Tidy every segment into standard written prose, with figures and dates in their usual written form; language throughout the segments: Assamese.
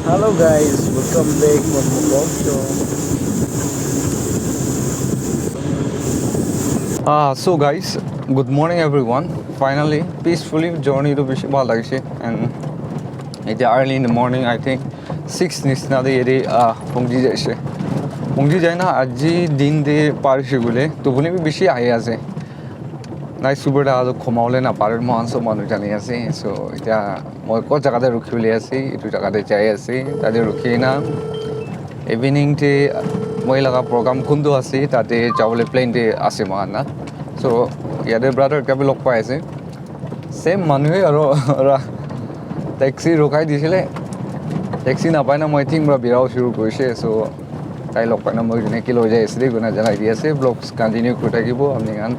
Hello guys, welcome back from Mokokyo. So guys, good morning everyone. Finally, peacefully journey to Bishopal and it's early in the morning. I think 6 nisna de yeri pongji jaise. Pongji jai na aji din de parishi gule. To bole bi bishi ahi ase. Nai super da ado khomaule na parir mohan so manu jani ase. So ita moi ko jaga de rukhi ule ase. Itu jaga de jai ase. Tade rukhi na evening te moi laga program kundu ase. Tade jawole plane de ase mohan na. So yade brother kabi log pai ase. Same মানুহে আৰু টেক্সি ৰখাই দিছিলে টেক্সি নাপায় না মই থিং পৰা বিৰাও শুৰু কৰিছে চ' তাই লগ পাই না মই ধুনীয়াকৈ লৈ যাই আছিলে গুণা জনাই দি আছে ব্লগছ কণ্টিনিউ কৰি থাকিব আপুনি গান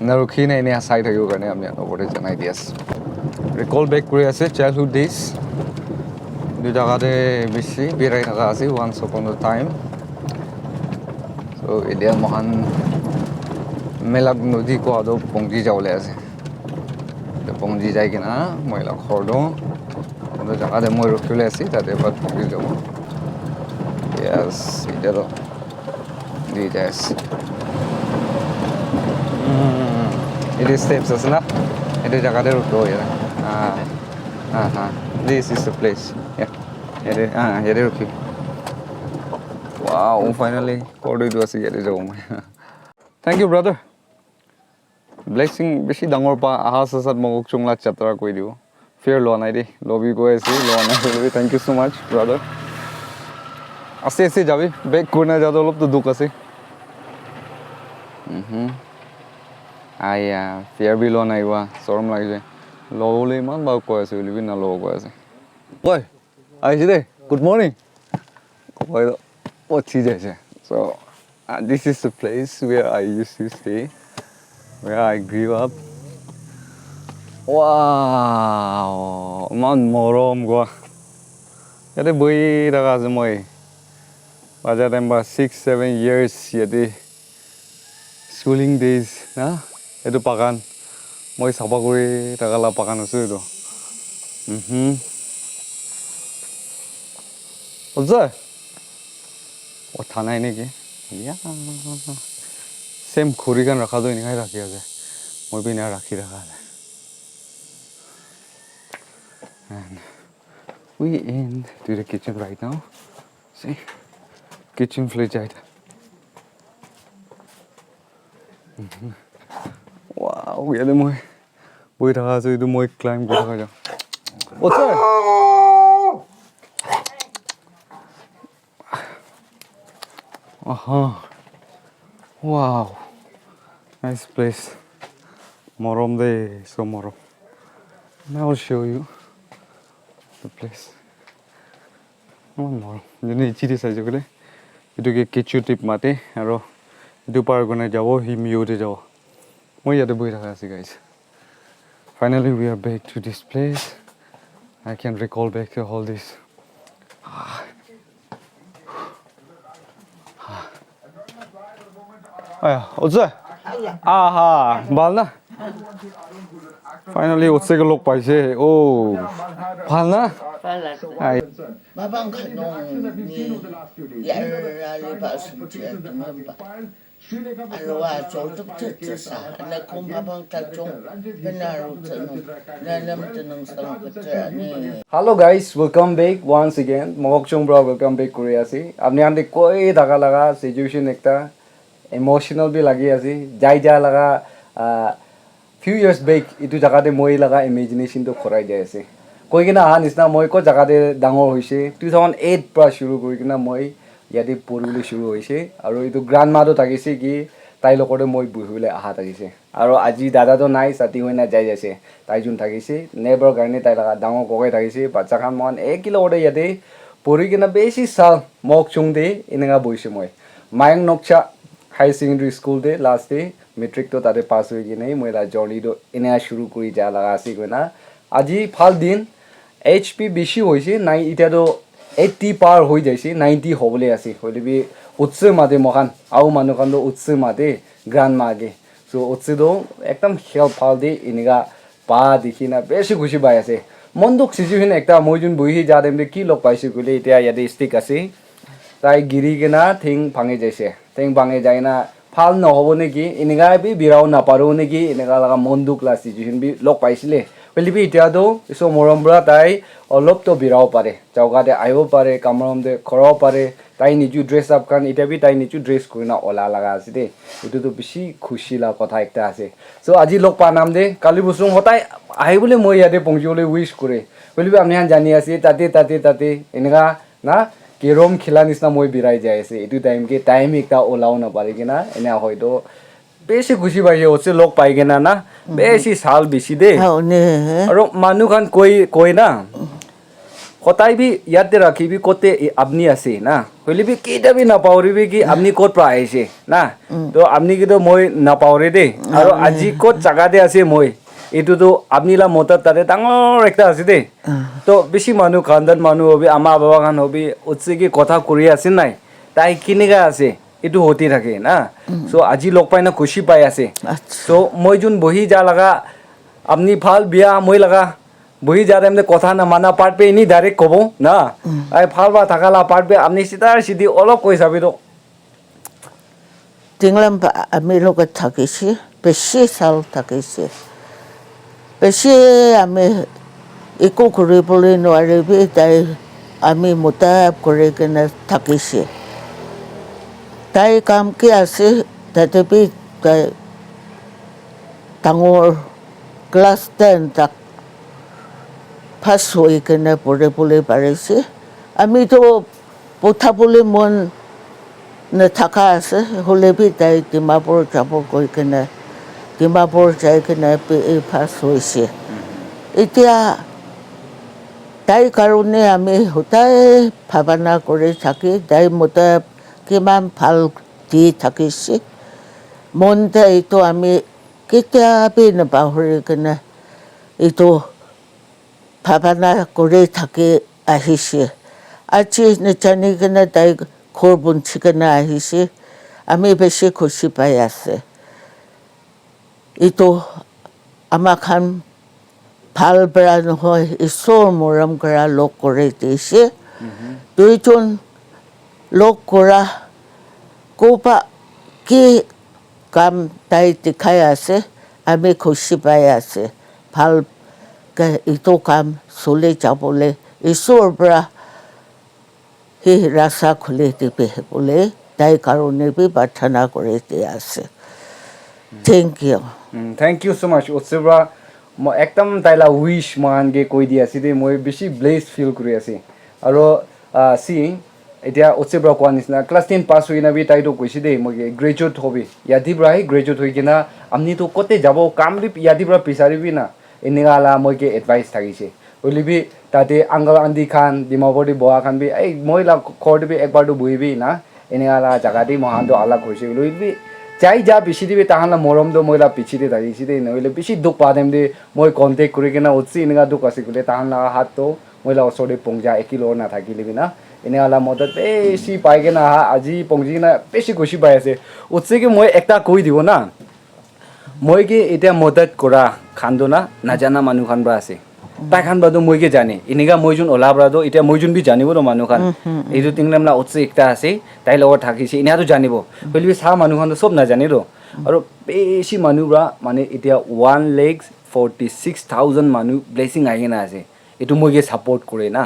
নৰখি নাই এনে চাই থাকিব কাৰণে আমি লগতে জনাই দি আছোঁ ৰিকল বেক কৰি আছে চাইল্ডহুড ডেইজ দুই জেগাতে বেছি বেৰাই থকা আছে ওৱান্স আপন দ্য টাইম চ' এতিয়া মহান মেলাক নদী কোৱাটো পংজি যাবলৈ আছে পংজি যাই কিনা মই লগ সৰ্দো কিন্তু জেগাতে মই ৰখিবলৈ আছি তাতে এবাৰ পংজি যাব য়েছ এতিয়াতো দি যাই আছে এইটো ষ্টেপছ আছে না এইটো জেগাতে ৰখিব ইয়াতে দিছ ইজ দ্য প্লেচ ইয়াতে ৰখিম ৱাও ফাইনেলি কৰ্ডৰটো আছে ইয়াতে যাব মই থেংক ইউ ব্ৰাদাৰ ব্লেছিং বেছি ডাঙৰ পা আহা চাচাত মোক চুংলা যাত্ৰা কৰি দিব ফেয়াৰ লোৱা নাই দেই লবি গৈ আছে লোৱা নাই লবি thank you so' much brother আছে যাবি বেগ কৰি নাই যাওঁতে অলপতো দুখ আছে আয়া ফেয়াৰ বি লোৱা নাই কোৱা চৰম লাগিছে ল'বলৈ ইমান বাৰু কৈ আছে বুলি নল'ব কৈ আছে ঐ আহিছে দেই গুড মৰ্ণিং কৈ পঠি যাইছে so' this is the place where I used to stay where I grew up. Wow, ইমান মৰম গোৱা ইয়াতে বহি থকা আছে মই বাজা টাইম বা 6-7 years ইয়াতে স্কুলিং ডেইজ না এইটো বাগান মই চাফা কৰি থকা বাগান আছোঁ এইটো কথা নাই নেকি सेम खुरीगान रखा दो इन्हें रखी है मैं भी इन्हें रखी रखा है and we in to the kitchen right now see kitchen fridge right wow ये तो मैं बोई रखा तो इधर मैं climb कर रखा जाऊँ what's that wow nice place morom de so morom now I'll show you the place morom jene ichiri sai jogole etu ke kechu tip mate aro etu par gone jabo himyo de jabo moi yate boi rakha ase guys finally we are back to this place I can recall back to all this 어째? 아하, 맞나? Finally, 어째가 록 파이세. 오, 봤나? 아이. Babang kanong ni yarali ba suntiya tumamba. Alwa chotuk tsa na kung babang tajong penaru tanong nalam tanong sang ni. Hello guys, welcome back once again. Mokokchong bro, welcome back Korea si. Apni ande koi daga laga situation ekta emotional भी लगी ऐसी जाई जा लगा few years back इतु जगह दे मोई लगा imagination तो खोराई जाए ऐसे कोई की ना हाँ निस्ना मोई को जगह दे डांगो हुई से 2008 पर शुरू कोई की ना मोई यादी पूर्वली शुरू हुई से और इतु grandma तो ताकि से कि ताई लोगों ने मोई बुझुले आहा ताकि से और आजी दादा तो नाई साथी हुए ना जाए जैसे ताई जुन ताकि से neighbor करने ताई लगा डांगो कोई ताकि से बच्चा खान मान 1 किलो ओडे यादी पूरी की ना बेसी साल मोक चुंग दे इन्हें बुझ से मोई मायंग नोक्चा हाई सेकेंडरी स्कूल दे लास्ट डे मेट्रिक तो तारे पास हुई कि नहीं मेरा जर्नी तो इन्हें शुरू करी जा लगा सी कोई ना আজি फाल दिन HP बेसी हुई से नाइ इतना तो 80 पार हो जाए से 90 होबले आसी होले भी उत्सव माते मकान आउ मानो कान तो उत्सव माते ग्रांड मागे सो उत्सव तो एकदम हेल्प फाल दे इनका पा देखी ना बेसी खुशी बाय से মন্দুক সিচুৱেশ্যন একটা মই যোন বহি যা দেমে কি লগ পাইছো কলে এতিয়া ইয়াতে ষ্টিক আছে তাই গিৰি কেনা থিং ভাঙি যাইছে থিং ভাঙি যায় না ভাল নহ'ব নেকি এনেকা বি বিৰাও নাপাৰো নেকি এনেকা লগা মন্দুক লা সিচুৱেশ্যন বি লগ পাইছিলে বলিবি এতিয়াতো কিছু মৰমবৰা তাই অলপতো বিৰাও পাৰে চৌকাতে আহিব পাৰে কামৰমতে খৰাও পাৰে তাই নিজু ড্ৰেছ আপ কাৰণ এতিয়া বি তাই নিজু ড্ৰেছ কৰি না ওলা লগা আছে দেই এইটোতো বেছি খুচি লগা কথা একটা আছে চ' আজি লগ পা নাম দে কালি বস্তুং সদায় আহি বুলি মই ইয়াতে পहुঁচিবলৈ উইচ কৰে বলিবি আপুনি জানি আছে তাতে এনেকা না কেৰম খেলা নিচিনা মই বিৰাই যাই আছে এইটো টাইম একটা ওলাও নাপাৰি কিনা এনে হয়তো বেছি খুচি পাইছে অচে লগ পাই কিনা না বেছি চাল বেছি দেই আৰু মানুহ খান কৈ না সদায় বি ইয়াতে ৰাখিবি কতে আপনি আছে না হলিবি কেইটা বি নাপাহৰিবি কি আপনি ক'ত পৰা আহিছে না তো আপনি কিন্তু মই নাপাহৰে দেই আৰু আজি ক'ত জাগাতে আছে মই এইটোতো আপনিলা মতত তাতে ডাঙৰ একটা আছে দেই তো বেছি মানুহ খানদান মানুহ হবি আমাৰ বাবা খান হবি উৎসে কি কথা কৰি আছে নাই তাই কেনেকা আছে এইটো হতি থাকে না চ' আজি লগ পাই না খুচি পাই আছে চ' মই যোন বহি যা লগা আপনি ভাল বিয়া মই লগা বহি যা টাইমতে কথা নামানা পাৰ্ট পে এনি ডাইৰেক্ট ক'ব না এই ভাল বা থাকালা পাৰ্ট পে আপনি চিধি অলপ কৈ চাবি তো tinglam আমি লগত থাকিছে বেছি চাল থাকিছে বেছি আমি একো কৰিবলৈ নোৱাৰিবি তাই আমি মোতাব কৰি কিনে থাকিছে তাই কাম কি আছে তথাপি তাই ডাঙৰ ক্লাছ 10 তাক ফাৰ্ষ্ট হৈ কিনে পঢ়িবলৈ পাৰিছে আমিতো পঠাবলৈ মন নাথাকা আছে হ'লেবি তাই ডিমাপুৰ যাব গৈ কিনে ডিমাপুৰ যাই কিনে ফাৰ্ষ্ট হৈছে এতিয়া তাইৰ কাৰণে আমি সদায় ভাৱনা কৰি থাকি তাই মতে কিমান ভাল দি থাকিছে মনতে এইটো আমি কেতিয়াবা নাপাহৰি কিনে এইটো ভাৱনা কৰি থাকি আহিছে আজি নাজানি কিনে তাই ঘৰ বঞ্চি কিনে আহিছে আমি বেছি খুচি পাই আছে এইটো আমাক খান ভাল বেয়া নহয় ঈশ্বৰ মৰম কৰা লগ কৰি দিছে দুইজন লগ কৰা ক'বা কি কাম তাই দেখাই আছে আমি খুচি পাই আছে ভাল এইটো কাম চলি যাবলৈ ঈশ্বৰৰ পৰা সেই ৰাস্তা খুলি দিবি বুলি তাইৰ কাৰণে বি প্ৰাৰ্থনা কৰি দি আছে থেংক ইউ ছ' মাছ উৎসৱৰা মই একদম তাইলা উইচ মহানকে কৈ দি আছে দেই মই বেছি ব্লেছ ফিল কৰি আছে আৰু চি এতিয়া উৎসৱৰা কোৱা নিচিনা ক্লাছ 10 পাছ হৈ নাবি তাইতো কৈছে দেই মই গ্ৰেজুৱেট হবি ইয়াৰ পৰাই গ্ৰেজুৱেট হৈ কিনা আপুনিতো ক'তে যাব কাম বি ইয়াৰ পৰা বিচাৰিবি না এনেকা মই কি এডভাইচ থাকিছে বুলিবি তাতে আংকল আন্টি খান ডিমাপুৰ দি বহা খান বি এই মই ঘৰতে বি একবাৰতো বহিবি না এনেকা জাগাতে মহানটো আলাগ হৈছে বুলিবি যাই যা পিছি দিবি তাহাঁলা মৰমটো মই পিছিতে থাকিছে দেই নহ'লে বেছি দুখ পা দেম দেই মই কণ্টেক্ট কৰি কিনে উঠছি এনেকা দুখ আছে বোলে তাহাঁলা হাতটো মই ওচৰতে পংজা একিলো নাথাকিলিবি না এনেকা মদত বেছি পাই কিনে আহা আজি পংজি কিনে বেছি খুচি পাই আছে উঠছি কি মই একটা কৈ দিব না মই কি এতিয়া মদত কৰা খান্দো না নাজানা মানুহ খান বা আছে তাই খান বাদো মই কি জানে এনেকা মই যোন ওলা বাদো এতিয়া মই যোন বি জানিব ন মানুহ খান এইটো টিংলামলা উৎসে একটা আছে তাইৰ লগত থাকিছে এনেহাতো জানিব বুলিবি চাহ মানুহ খানতো চব নাজানে ৰ আৰু বেছি মানুহৰা মানে এতিয়া 1,46,000 মানুহ ব্লেছিং আহি কিনে আছে এইটো মই কি ছাপৰ্ট কৰে না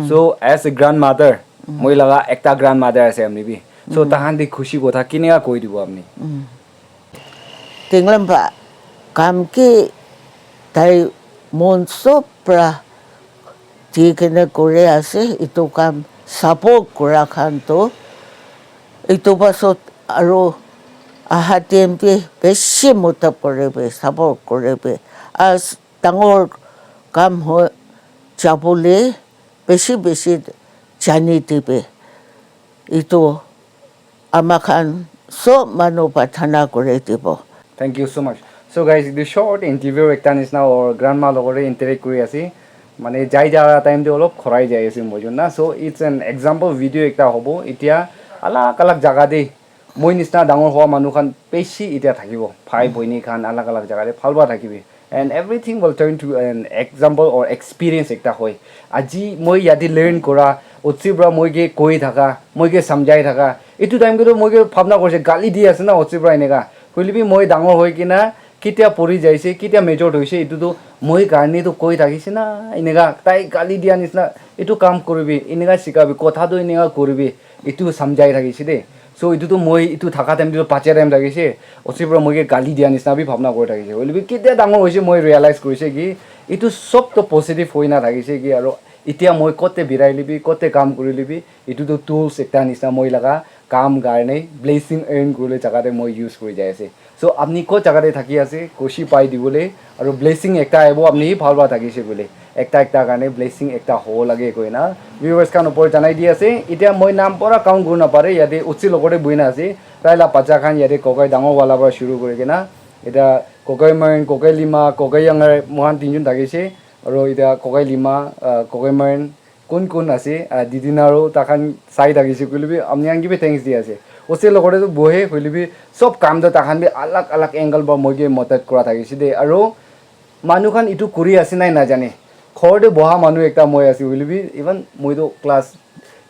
চ' এজ এ গ্ৰাণ্ড মাদাৰ মই লগা একটা গ্ৰাণ্ড মাদাৰ আছে আপুনি বি চ' তাহান দি খুচি কথা কেনেকা কৈ দিব আপুনি tinglam কাম কি তাই মন চব পৰা দি কিনে কৰি আছে এইটো কাম ছাপৰ্ট কৰা খানটো এইটো পাছত আৰু আহা টিএমপি বেছি মতাব কৰিবি ছাপৰ্ট কৰিবি আৰু ডাঙৰ কাম হৈ যাবলৈ বেছি বেছি জানি দিবি এইটো আমাক চব মানুহ প্ৰাৰ্থনা কৰি দিব Thank you so much. So guys, this short interview ekta nisna or grandma logore interact kuri ase. Mane jai jara time de olop khorai jai ase mojun na. So it's an example video ekta hobo. Itia alak jaga de moi nisna dangor howa manu khan beshi itia thakibo. Bhai boini khan alak jaga de phalba thakibi. and everything will turn to an example or experience ekta hoy aji moi yadi learn kora otsibra moige koi thaka moige samjai thaka etu time ko moige bhabna korse gali di ase na otsibra enega hoilibi moi dangor hoi kina kitia pori jaise kitia major hoise etu to moi garni to koi thakise na enega tai gali dia nisna etu kam koribi enega sikabi kotha do enega koribi etu samjai thakise de so etu to moi etu thaka time to pache time thakise otsibra moige gali dia nisna bi bhabna koi thakise hoilibi kitia dangor hoise moi realize korise ki etu sob to positive hoina thakise ki aro इतिया মই কতে বিৰাই লিবি কতে কাম কৰি লিবি ইটো তো টুলস একটা নিচিনা মই লাগা কাম গাৰণে ব্লেসিং আৰ্ন কৰিলে জাগাতে মই ইউজ কৰি যাই আছে সো আপনি কো জাগাতে থাকি আছে কোশি পাই দিবলে আৰু ব্লেসিং একটা আইব আপনি ভালবা থাকিছে বলে একটা কাৰণে ব্লেসিং একটা হ লাগে কই না ভিউয়াৰ্স কান ওপৰ জানাই দি আছে ইতিয়া মই নাম পৰা কাউন্ট কৰিব নাপাৰে ইয়াতে উচ্চি লগতে বইনা আছে তাইলা পাচা খান ইয়াতে ককাই ডাঙৰ वाला পৰা শুৰু কৰি কেনা এটা ককাই মান ককাই লিমা ককাই আঙাৰ মহান তিনজন থাকিছে আৰু এটা ককাই লিমা ককাই মান কোন আছে দিদিনাৰো তাখান চাই থাকিছে কলিবি আমনি আংগিবে থ্যাঙ্কস দি আছে ওসে লগতে তো বহে কলিবি সব কাম দ তাখান বি আলাক আলাক এঙ্গেল বা মইগে মদত কৰা থাকিছে দে আৰু মানুখান ইটো কৰি আছে নাই না জানে খৰতে বহা মানুহ একটা মই আছে কলিবি ইভন মই তো ক্লাস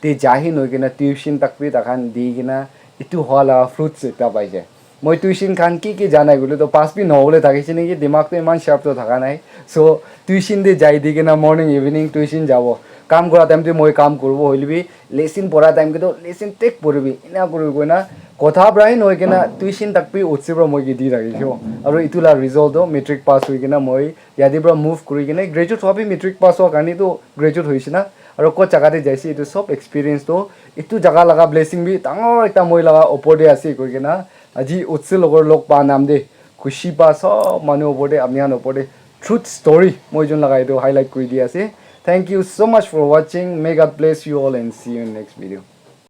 তে যাহি নই কিনা টিউশন তাকবি তাখান দি কিনা ইটো হলা ফ্রুটস এটা পাই যায় মই টিউশন খান কি জানাই গলে তো পাঁচ বি নহলে থাকিছে নেকি দিমাগ তো ইমান শার্প তো থাকা নাই সো টিউশন দে যাই দি কিনা মর্নিং ইভিনিং টিউশন যাব কাম কৰা টাইমতে মই কাম কৰিব হইলবি লেসন পঢ়া টাইম কে তো লেসন টেক পঢ়বি ইনা কৰিব কইনা কথা প্ৰায় নয় কিনা টিউশন তাকবি উৎসিবৰ মই কি দি ৰাখিছো আৰু ইতুলা ৰিজাল্ট মেট্ৰিক পাস হৈ কিনা মই ইয়াদি পৰা মুভ কৰি কিনে গ্ৰেজুৱেট হবি মেট্ৰিক পাস হোৱা কাৰণে তো গ্ৰেজুৱেট হৈছে না আৰু কত জাগাতে যাইছে এটো সব এক্সপেৰিয়েন্স তো ইটো জাগা লাগা ব্লেসিং বি ডাঙৰ একটা মই লাগা ওপৰতে আছে কই কিনা আজি উৎসি লগৰ লগ পা নাম দে খুশি পা সব মানুহ ওপৰতে আপনিহান ওপৰতে ট্ৰুথ ষ্টৰী মই জন লাগা এটো হাইলাইট কৰি দি আছে Thank you so much for watching. May God bless you all and see you in the next video.